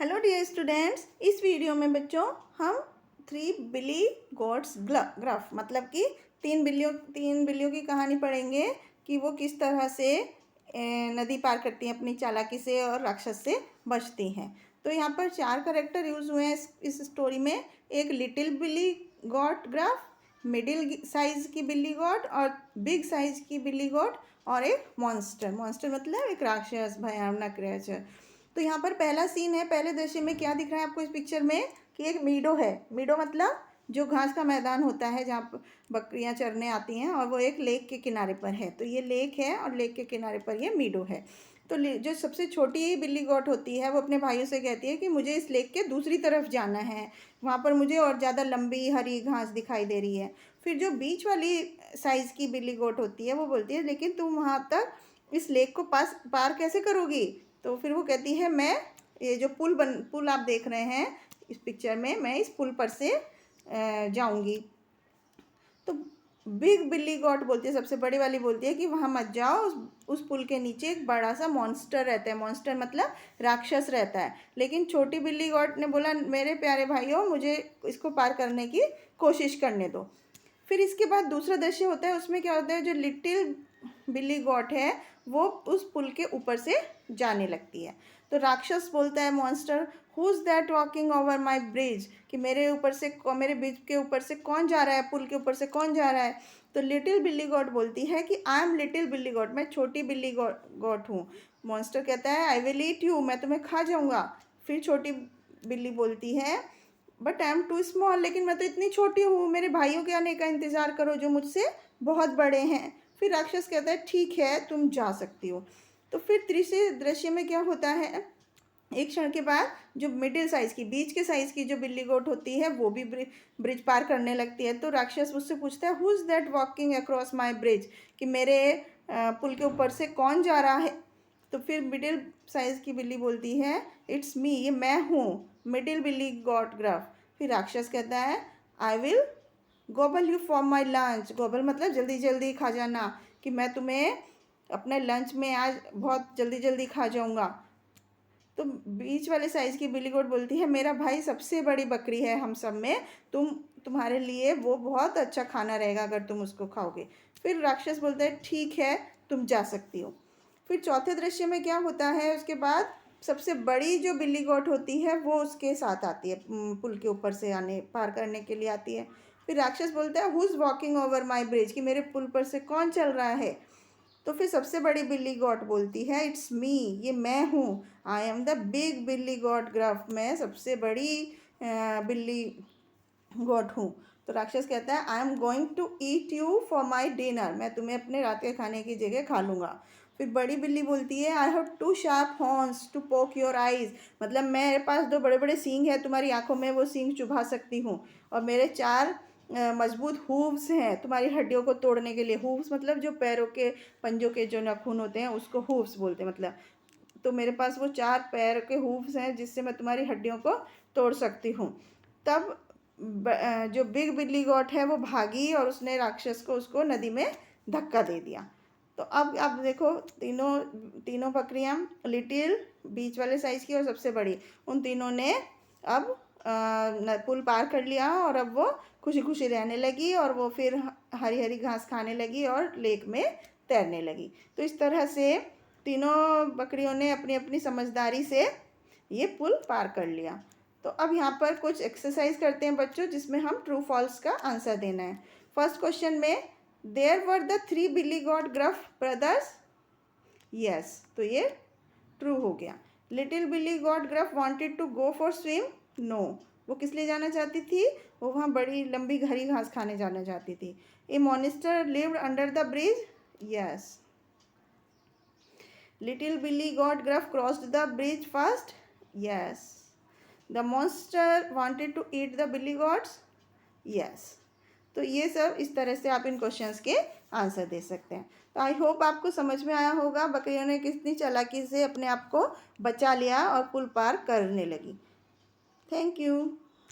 Hello dear students, इस video में बच्चों हम 3 बिली गॉड्स ग्राफ मतलब कि तीन बिल्लियों की कहानी पढ़ेंगे कि वो किस तरह से नदी पार करती हैं अपनी चालाकी से और राक्षस से बचती हैं। तो यहाँ पर 4 करेक्टर यूज़ हुए हैं इस स्टोरी में। एक लिटिल बिली गॉड ग्राफ, मिडिल साइज की बिल्ली गॉड और बिग साइज की बिल्ली गॉड और एक मॉन्स्टर मतलब एक राक्षस भयानक क्रिएचर। तो यहाँ पर पहला सीन है, पहले दृश्य में क्या दिख रहा है आपको इस पिक्चर में कि एक मीडो है। मीडो मतलब जो घास का मैदान होता है जहाँ बकरियाँ चरने आती हैं, और वो एक लेक के किनारे पर है। तो ये लेक है और लेक के किनारे पर ये मीडो है। तो जो सबसे छोटी बिल्ली गोट होती है वो अपने भाइयों से कहती है कि मुझे इस लेक के दूसरी तरफ जाना है, वहाँ पर मुझे और ज़्यादा लंबी हरी घास दिखाई दे रही है। फिर जो बीच वाली साइज़ की बिल्ली गोट होती है वो बोलती है लेकिन तुम वहाँ तक इस लेक को पार कैसे करोगी। तो फिर वो कहती है मैं ये जो पुल आप देख रहे हैं इस पिक्चर में, मैं इस पुल पर से जाऊंगी। तो बिग बिल्ली गॉट बोलती है, सबसे बड़ी वाली बोलती है कि वहाँ मत जाओ, उस पुल के नीचे एक बड़ा सा मॉन्स्टर रहता है। मॉन्स्टर मतलब राक्षस रहता है। लेकिन छोटी बिल्ली गॉट ने बोला मेरे प्यारे भाइयों मुझे इसको पार करने की कोशिश करने दो। फिर इसके बाद दूसरा दृश्य होता है, उसमें क्या होता है, जो लिटिल बिल्ली गॉट है वो उस पुल के ऊपर से जाने लगती है। तो राक्षस बोलता है monster, who is that walking over my bridge, कि मेरे ब्रिज के ऊपर से कौन जा रहा है, पुल के ऊपर से कौन जा रहा है। तो लिटिल बिल्ली गॉट बोलती है कि आई एम लिटिल बिल्ली गॉट, मैं छोटी बिल्ली गॉट हूँ। मॉन्स्टर कहता है आई विल ईट यू, मैं तुम्हें खा जाऊँगा। फिर छोटी बिल्ली बोलती है but I am too small, लेकिन मैं तो इतनी छोटी हूँ, मेरे भाइयों के आने का इंतज़ार करो जो मुझसे बहुत बड़े हैं। फिर राक्षस कहता है ठीक है तुम जा सकती हो। तो फिर तीसरे दृश्य में क्या होता है, एक क्षण के बाद जो मिडिल साइज़ की बीच के साइज़ की जो बिल्ली गोट होती है वो भी ब्रिज पार करने लगती है। तो राक्षस उससे पूछता है who is that walking across my bridge, कि मेरे पुल के ऊपर से कौन जा रहा है। तो फिर मिडिल साइज़ की बिल्ली बोलती है इट्स मी, ये मैं हूँ, मिडिल बिल्ली गॉट ग्राफ। फिर राक्षस कहता है I will gobble you for my lunch, gobble मतलब जल्दी जल्दी खा जाना, कि मैं तुम्हें अपने लंच में आज बहुत जल्दी जल्दी खा जाऊँगा। तो बीच वाले साइज़ की बिल्ली गोट बोलती है मेरा भाई सबसे बड़ी बकरी है हम सब में, तुम्हारे लिए वो बहुत अच्छा खाना रहेगा अगर तुम उसको खाओगे। फिर राक्षस बोलता है ठीक है तुम जा सकती हो। फिर चौथे दृश्य में क्या होता है, उसके बाद सबसे बड़ी जो बिल्ली गोट होती है वो उसके साथ आती है, पुल के ऊपर से आने पार करने के लिए आती है। फिर राक्षस बोलता है who is walking over my bridge, कि मेरे पुल पर से कौन चल रहा है। तो फिर सबसे बड़ी बिल्ली गॉट बोलती है इट्स मी, ये मैं हूँ, आई एम द बिग बिल्ली गॉट ग्राफ, मैं सबसे बड़ी बिल्ली गॉट हूँ। तो राक्षस कहता है I am going to eat you for my dinner, मैं तुम्हें अपने रात के खाने की जगह खा लूँगा। फिर बड़ी बिल्ली बोलती है I have 2 sharp horns to poke your eyes, मतलब मेरे पास 2 बड़े बड़े सींग हैं, तुम्हारी आंखों में वो सींग चुभा सकती हूँ। और मेरे 4 मजबूत हूव्स हैं तुम्हारी हड्डियों को तोड़ने के लिए। हूव्स मतलब जो पैरों के पंजों के जो नाखून होते हैं उसको हूव्स बोलते हैं मतलब। तो मेरे पास वो 4 पैर के हूव्स हैं जिससे मैं तुम्हारी हड्डियों को तोड़ सकती हूँ। तब जो बिग बिल्ली गॉट है वो भागी और उसने राक्षस को उसको नदी में धक्का दे दिया। तो अब आप देखो तीनों बकरियां, लिटिल, बीच वाले साइज़ की और सबसे बड़ी, उन तीनों ने अब पुल पार कर लिया और अब वो खुशी खुशी रहने लगी और वो फिर हरी हरी घास खाने लगी और लेक में तैरने लगी। तो इस तरह से तीनों बकरियों ने अपनी अपनी समझदारी से ये पुल पार कर लिया। तो अब यहाँ पर कुछ एक्सरसाइज करते हैं बच्चों, जिसमें हम ट्रू फॉल्स का आंसर देना है। फर्स्ट क्वेश्चन में देयर वर द 3 बिल्ली गॉट ग्राफ ब्रदर्स, यस, तो ये ट्रू हो गया। लिटिल बिल्ली got graph wanted to go for swim, no, वो किस लिए जाना चाहती थी, वो वहाँ बड़ी लंबी हरी घास खाने जाना चाहती थी। A monster lived under the bridge, yes. Little बिल्ली got gruff crossed the bridge first, yes. The monster wanted to eat the billy goats, yes. तो ये सब इस तरह से आप इन क्वेश्चंस के आंसर दे सकते हैं। तो आई होप आपको समझ में आया होगा बकरियों ने कितनी चालाकी से अपने आप को बचा लिया और पुल पार करने लगी। Thank you.